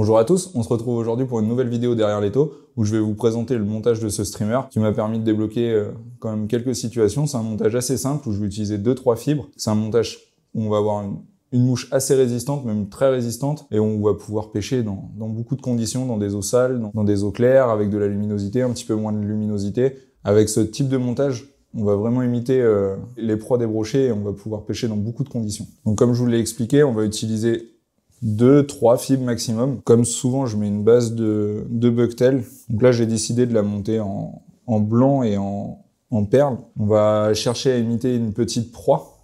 Bonjour à tous, on se retrouve aujourd'hui pour une nouvelle vidéo derrière l'étau où je vais vous présenter le montage de ce streamer qui m'a permis de débloquer quand même quelques situations. C'est un montage assez simple où je vais utiliser 2-3 fibres. C'est un montage où on va avoir une mouche assez résistante, même très résistante, et on va pouvoir pêcher dans beaucoup de conditions, dans des eaux sales, dans des eaux claires, avec de la luminosité, un petit peu moins de luminosité. Avec ce type de montage, on va vraiment imiter les proies des brochets et on va pouvoir pêcher dans beaucoup de conditions. Donc comme je vous l'ai expliqué, on va utiliser 2-3 fibres maximum. Comme souvent, je mets une base de bucktail. Donc là, j'ai décidé de la monter en blanc et en perle. On va chercher à imiter une petite proie.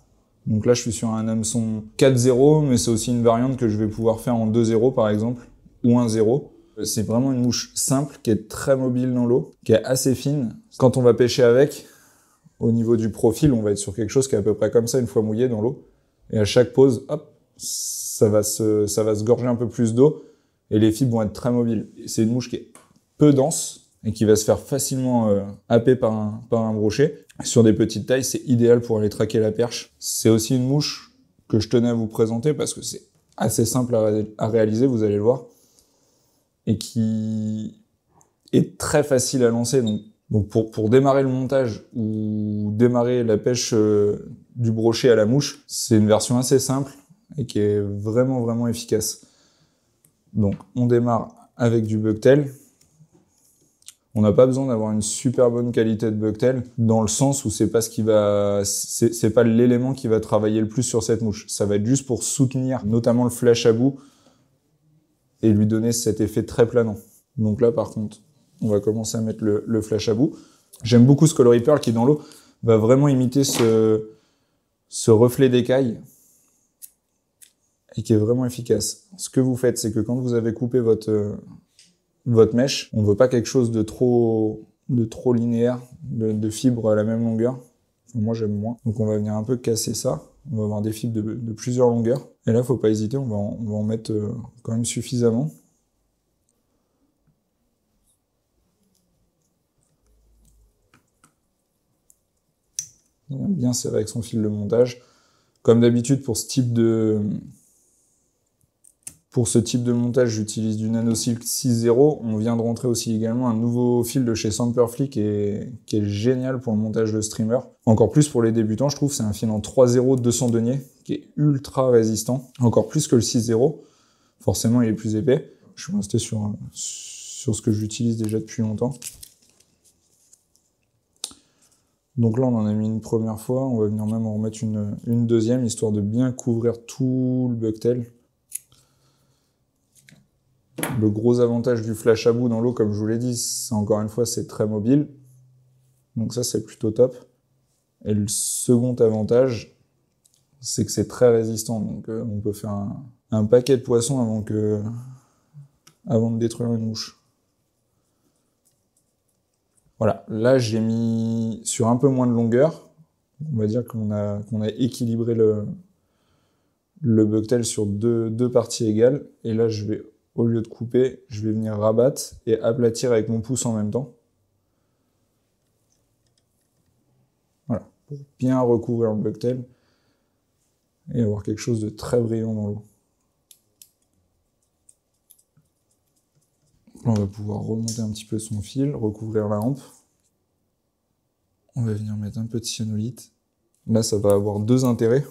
Donc là, je suis sur un hameçon 4-0, mais c'est aussi une variante que je vais pouvoir faire en 2-0 par exemple, ou 1-0. C'est vraiment une mouche simple, qui est très mobile dans l'eau, qui est assez fine. Quand on va pêcher avec, au niveau du profil, on va être sur quelque chose qui est à peu près comme ça une fois mouillé dans l'eau. Et à chaque pause, hop, ça va se gorger un peu plus d'eau et les fibres vont être très mobiles. C'est une mouche qui est peu dense et qui va se faire facilement happer par un brochet. Sur des petites tailles, c'est idéal pour aller traquer la perche. C'est aussi une mouche que je tenais à vous présenter parce que c'est assez simple à réaliser, vous allez le voir, et qui est très facile à lancer. Donc pour démarrer le montage ou démarrer la pêche du brochet à la mouche, c'est une version assez simple et qui est vraiment efficace. Donc on démarre avec du bucktail. On n'a pas besoin d'avoir une super bonne qualité de bucktail dans le sens où c'est pas c'est pas l'élément qui va travailler le plus sur cette mouche. Ça va être juste pour soutenir notamment le flash à bout et lui donner cet effet très planant. Donc là par contre, on va commencer à mettre le flash à bout. J'aime beaucoup ce coloris pearl qui dans l'eau va vraiment imiter ce reflet d'écaille et qui est vraiment efficace. Ce que vous faites, c'est que quand vous avez coupé votre mèche, on veut pas quelque chose de trop linéaire, de fibres à la même longueur. Enfin, moi, j'aime moins. Donc on va venir un peu casser ça. On va avoir des fibres de plusieurs longueurs. Et là, faut pas hésiter, on va en mettre quand même suffisamment. On va bien serrer avec son fil de montage. Comme d'habitude, pour ce type de montage, j'utilise du NanoSilk 6.0. On vient de rentrer aussi également un nouveau fil de chez Semperfli qui est génial pour le montage de streamer. Encore plus pour les débutants, je trouve, c'est un fil en 3.0 200 deniers qui est ultra résistant. Encore plus que le 6.0. Forcément, il est plus épais. Je suis resté sur ce que j'utilise déjà depuis longtemps. Donc là, on en a mis une première fois. On va venir même en remettre une deuxième, histoire de bien couvrir tout le bucktail. Le gros avantage du flash à bout dans l'eau, comme je vous l'ai dit, c'est encore une fois, c'est très mobile. Donc ça, c'est plutôt top. Et le second avantage, c'est que c'est très résistant. Donc on peut faire un paquet de poissons avant de détruire une mouche. Voilà, là j'ai mis sur un peu moins de longueur. On va dire qu'on a équilibré le bucktail sur deux parties égales. Et là, au lieu de couper, je vais venir rabattre et aplatir avec mon pouce en même temps. Voilà, pour bien recouvrir le bucktail et avoir quelque chose de très brillant dans l'eau. Là, on va pouvoir remonter un petit peu son fil, recouvrir la hampe. On va venir mettre un peu de cyanolite. Là, ça va avoir deux intérêts.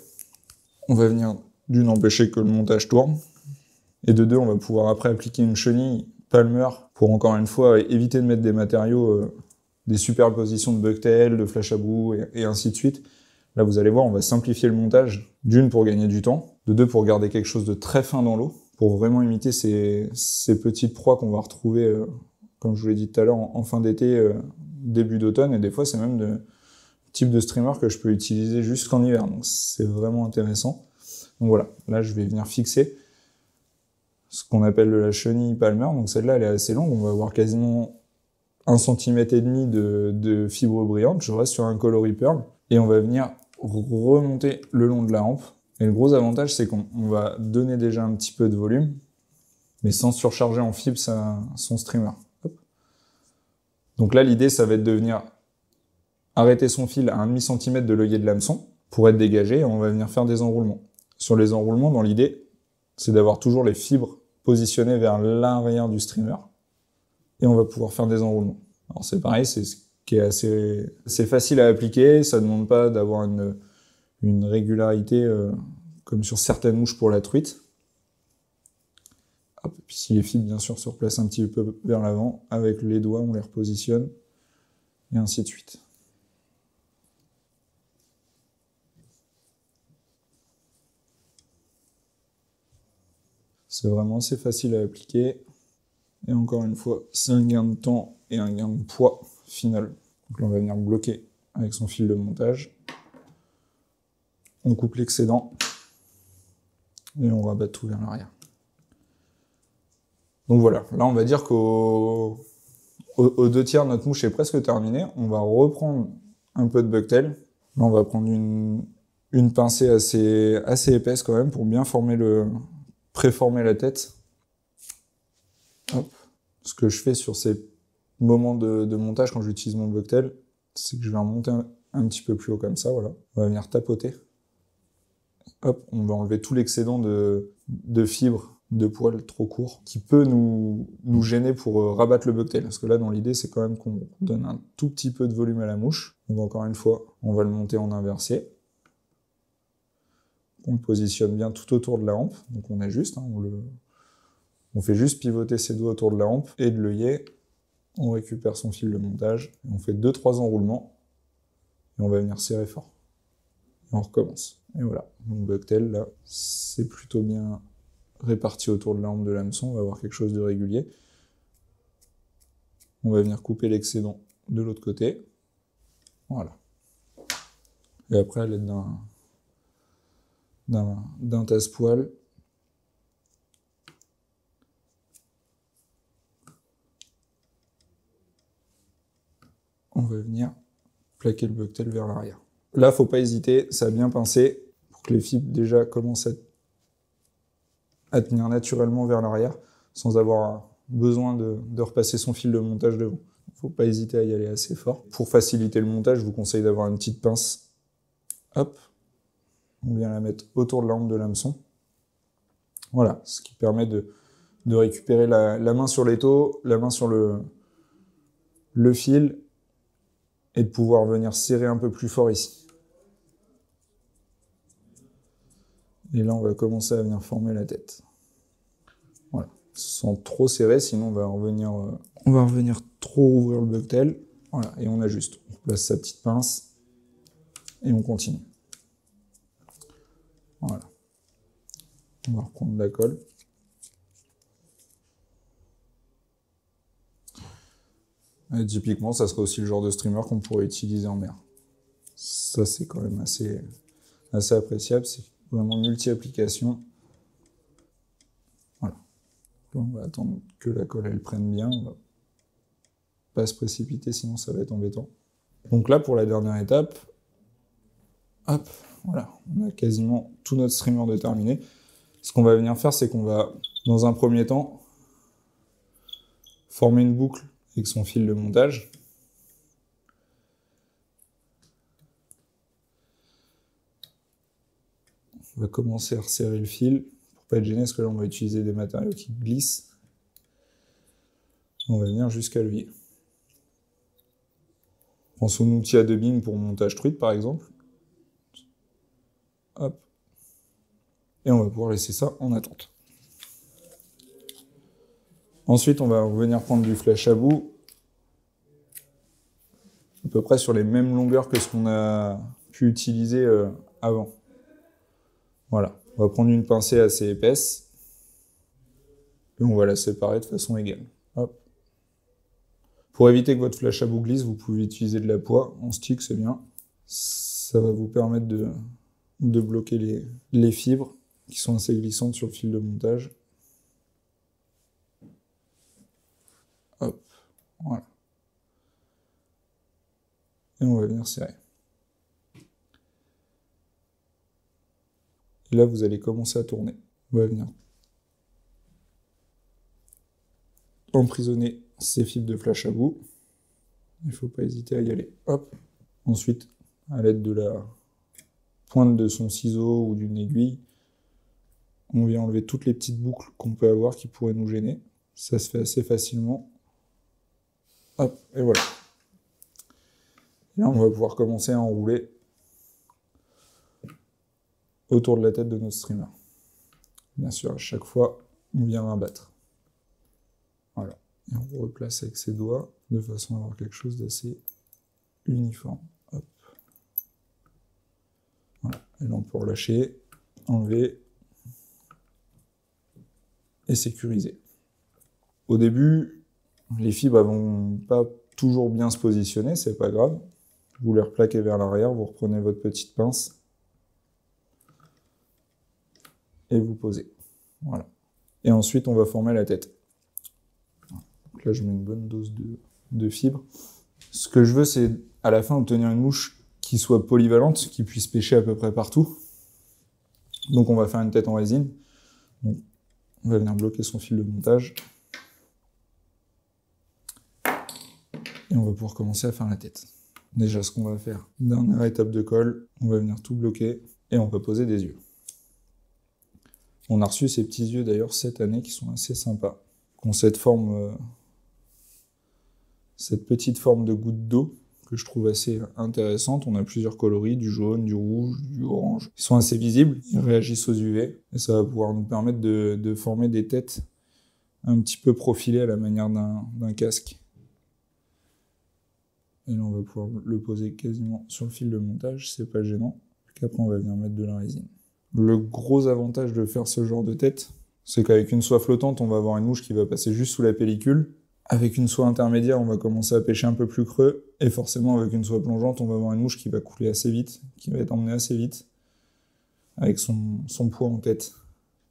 On va venir d'une empêcher que le montage tourne. Et de deux, on va pouvoir après appliquer une chenille Palmer pour encore une fois éviter de mettre des matériaux, des superpositions de bucktail, de flash à bout et ainsi de suite. Là, vous allez voir, on va simplifier le montage. D'une, pour gagner du temps. De deux, pour garder quelque chose de très fin dans l'eau. Pour vraiment imiter ces petites proies qu'on va retrouver, comme je vous l'ai dit tout à l'heure, en fin d'été, début d'automne. Et des fois, c'est même le type de streamer que je peux utiliser jusqu'en hiver. Donc, c'est vraiment intéressant. Donc voilà, là, je vais venir fixer ce qu'on appelle la chenille Palmer. Donc celle-là, elle est assez longue. On va avoir quasiment 1,5 cm de fibres brillantes. Je reste sur un coloris pearl. Et on va venir remonter le long de la hampe. Et le gros avantage, c'est qu'on va donner déjà un petit peu de volume, mais sans surcharger en fibres son streamer. Hop. Donc là, l'idée, ça va être de venir arrêter son fil à 1,5 cm de l'œillet de l'hameçon pour être dégagé. Et on va venir faire des enroulements. Sur les enroulements, dans l'idée, c'est d'avoir toujours les fibres positionner vers l'arrière du streamer. Et on va pouvoir faire des enroulements. Alors c'est pareil, c'est ce qui est assez facile à appliquer, ça ne demande pas d'avoir une régularité comme sur certaines mouches pour la truite. Hop, puis si les fibres bien sûr se replacent un petit peu vers l'avant, avec les doigts on les repositionne, et ainsi de suite. C'est vraiment assez facile à appliquer. Et encore une fois, c'est un gain de temps et un gain de poids final. Donc là, on va venir bloquer avec son fil de montage. On coupe l'excédent et on rabat tout vers l'arrière. Donc voilà, là on va dire qu'aux 2/3, notre mouche est presque terminée. On va reprendre un peu de bucktail. Là, on va prendre une pincée assez épaisse quand même pour bien préformer la tête. Hop. Ce que je fais sur ces moments de montage quand j'utilise mon bucktail, c'est que je vais remonter un petit peu plus haut comme ça, voilà. On va venir tapoter. Hop, on va enlever tout l'excédent de fibres, de poils trop courts, qui peut nous gêner pour rabattre le bucktail. Parce que là, dans l'idée, c'est quand même qu'on donne un tout petit peu de volume à la mouche. Donc encore une fois, on va le monter en inversé. On le positionne bien tout autour de la hampe, donc on ajuste, hein, on fait juste pivoter ses doigts autour de la hampe et de l'œillet. On récupère son fil de montage, et on fait 2-3 enroulements, et on va venir serrer fort. Et on recommence. Et voilà, mon bucktail, là, c'est plutôt bien réparti autour de la hampe de l'hameçon, on va avoir quelque chose de régulier. On va venir couper l'excédent de l'autre côté. Voilà. Et après, à l'aide d'un tasse-poil, on va venir plaquer le bucktail vers l'arrière. Là, faut pas hésiter, ça a bien pincé pour que les fibres déjà commencent à tenir naturellement vers l'arrière sans avoir besoin de repasser son fil de montage devant. Faut pas hésiter à y aller assez fort. Pour faciliter le montage, je vous conseille d'avoir une petite pince. Hop, on vient la mettre autour de la hampe de l'hameçon. Voilà, ce qui permet de récupérer la main sur l'étau, la main sur le fil, et de pouvoir venir serrer un peu plus fort ici. Et là, on va commencer à venir former la tête. Voilà, sans trop serrer, sinon on va revenir trop ouvrir le bucktail. Voilà, et on ajuste. On place sa petite pince et on continue. Voilà. On va reprendre la colle. Et typiquement, ça serait aussi le genre de streamer qu'on pourrait utiliser en mer. Ça, c'est quand même assez appréciable. C'est vraiment multi-application. Voilà. On va attendre que la colle, elle prenne bien. On va pas se précipiter, sinon ça va être embêtant. Donc là, pour la dernière étape, hop, voilà. On a quasiment tout notre streamer de terminé. Ce qu'on va venir faire, c'est qu'on va, dans un premier temps, former une boucle avec son fil de montage. On va commencer à resserrer le fil pour pas être gêné, parce que là on va utiliser des matériaux qui glissent. On va venir jusqu'à l'œillet. On prend son outil à dubbing pour montage truite par exemple. Hop. Et on va pouvoir laisser ça en attente. Ensuite, on va venir prendre du flèche à bout, à peu près sur les mêmes longueurs que ce qu'on a pu utiliser avant. Voilà, on va prendre une pincée assez épaisse, et on va la séparer de façon égale. Hop. Pour éviter que votre flèche à bout glisse, vous pouvez utiliser de la poix, en stick c'est bien. Ça va vous permettre de bloquer les fibres qui sont assez glissantes sur le fil de montage. Hop, voilà. Et on va venir serrer. Et là, vous allez commencer à tourner. On va venir emprisonner ces fibres de flèche à bout. Il ne faut pas hésiter à y aller. Hop. Ensuite, à l'aide de la pointe de son ciseau ou d'une aiguille, on vient enlever toutes les petites boucles qu'on peut avoir qui pourraient nous gêner. Ça se fait assez facilement. Hop, et voilà. Et là, on va pouvoir commencer à enrouler autour de la tête de notre streamer. Bien sûr, à chaque fois, on vient rabattre. Voilà. Et on replace avec ses doigts de façon à avoir quelque chose d'assez uniforme. Hop. Voilà. Et là, on peut relâcher, enlever et sécuriser. Au début, les fibres vont pas toujours bien se positionner, c'est pas grave. Vous les replaquez vers l'arrière, vous reprenez votre petite pince et vous posez. Voilà. Et ensuite, on va former la tête. Donc là, je mets une bonne dose de fibres. Ce que je veux, c'est à la fin obtenir une mouche qui soit polyvalente, qui puisse pêcher à peu près partout. Donc on va faire une tête en résine. Donc, on va venir bloquer son fil de montage. Et on va pouvoir commencer à faire la tête. Déjà, ce qu'on va faire, dernière étape de colle, on va venir tout bloquer et on va poser des yeux. On a reçu ces petits yeux d'ailleurs cette année qui sont assez sympas. Qui ont cette forme, cette petite forme de goutte d'eau que je trouve assez intéressante. On a plusieurs coloris, du jaune, du rouge, du orange. Ils sont assez visibles, ils réagissent aux UV et ça va pouvoir nous permettre de former des têtes un petit peu profilées à la manière d'un casque. Et là, on va pouvoir le poser quasiment sur le fil de montage, c'est pas gênant. Puis après, on va venir mettre de la résine. Le gros avantage de faire ce genre de tête, c'est qu'avec une soie flottante, on va avoir une mouche qui va passer juste sous la pellicule. Avec une soie intermédiaire, on va commencer à pêcher un peu plus creux. Et forcément, avec une soie plongeante, on va avoir une mouche qui va couler assez vite, qui va être emmenée assez vite, avec son poids en tête.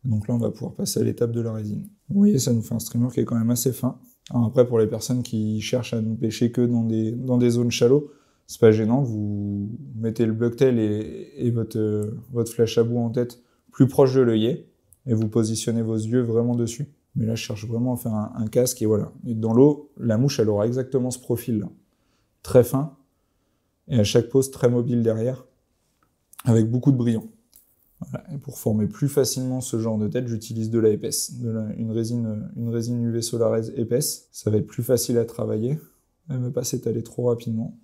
Donc là, on va pouvoir passer à l'étape de la résine. Vous voyez, ça nous fait un streamer qui est quand même assez fin. Alors après, pour les personnes qui cherchent à ne pêcher que dans des zones shallow, c'est pas gênant, vous mettez le bucktail et votre flash à bout en tête plus proche de l'œillet, et vous positionnez vos yeux vraiment dessus. Mais là, je cherche vraiment à faire un casque, et voilà. Et dans l'eau, la mouche, elle aura exactement ce profil-là. Très fin, et à chaque pose, très mobile derrière, avec beaucoup de brillant. Voilà. Et pour former plus facilement ce genre de tête, j'utilise de la épaisse, une résine UV Solares épaisse. Ça va être plus facile à travailler, elle ne va pas s'étaler trop rapidement.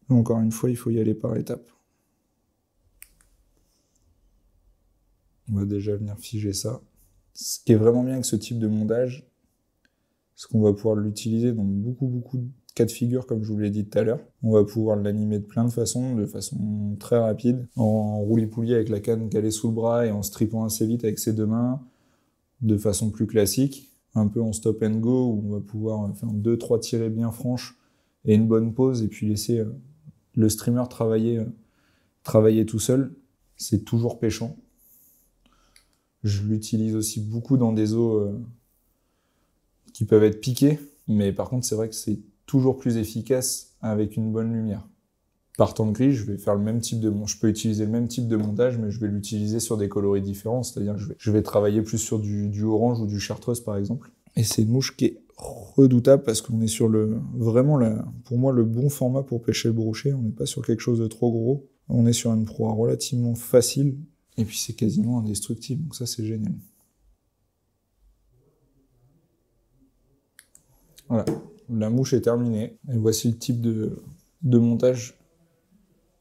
Mais encore une fois, il faut y aller par étapes. On va déjà venir figer ça. Ce qui est vraiment bien avec ce type de montage, c'est qu'on va pouvoir l'utiliser dans beaucoup de cas de figure, comme je vous l'ai dit tout à l'heure. On va pouvoir l'animer de façon très rapide, en roulis-poulies avec la canne calée sous le bras et en strippant assez vite avec ses deux mains, de façon plus classique, un peu en stop and go, où on va pouvoir faire 2-3 tirées bien franches et une bonne pause, et puis laisser le streamer travailler tout seul. C'est toujours pêchant. Je l'utilise aussi beaucoup dans des eaux qui peuvent être piquées, mais par contre, c'est vrai que c'est toujours plus efficace avec une bonne lumière. Partant de gris, je vais faire le même type je peux utiliser le même type de montage, mais je vais l'utiliser sur des coloris différents, c'est-à-dire que je vais travailler plus sur du orange ou du chartreuse, par exemple. Et c'est une mouche qui est redoutable parce qu'on est sur pour moi, le bon format pour pêcher le brochet. On n'est pas sur quelque chose de trop gros. On est sur une proie relativement facile. Et puis c'est quasiment indestructible, donc ça c'est génial. Voilà, la mouche est terminée. Et voici le type de montage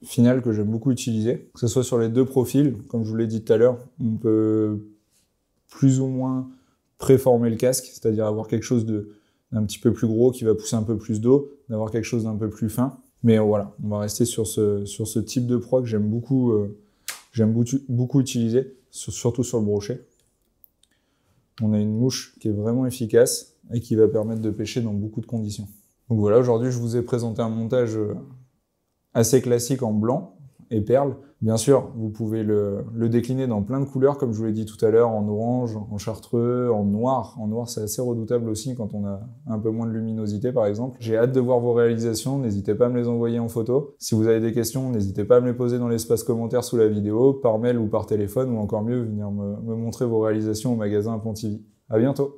final que j'aime beaucoup utiliser. Que ce soit sur les deux profils, comme je vous l'ai dit tout à l'heure, on peut plus ou moins préformer le casque, c'est-à-dire avoir quelque chose d'un petit peu plus gros qui va pousser un peu plus d'eau, d'avoir quelque chose d'un peu plus fin. Mais voilà, on va rester sur ce type de proie que j'aime beaucoup utiliser, surtout sur le brochet. On a une mouche qui est vraiment efficace et qui va permettre de pêcher dans beaucoup de conditions. Donc voilà, aujourd'hui je vous ai présenté un montage assez classique en blanc et perle. Bien sûr, vous pouvez le décliner dans plein de couleurs, comme je vous l'ai dit tout à l'heure, en orange, en chartreux, en noir. En noir, c'est assez redoutable aussi quand on a un peu moins de luminosité, par exemple. J'ai hâte de voir vos réalisations, n'hésitez pas à me les envoyer en photo. Si vous avez des questions, n'hésitez pas à me les poser dans l'espace commentaire sous la vidéo, par mail ou par téléphone, ou encore mieux, venir me montrer vos réalisations au magasin Pontivy. À bientôt!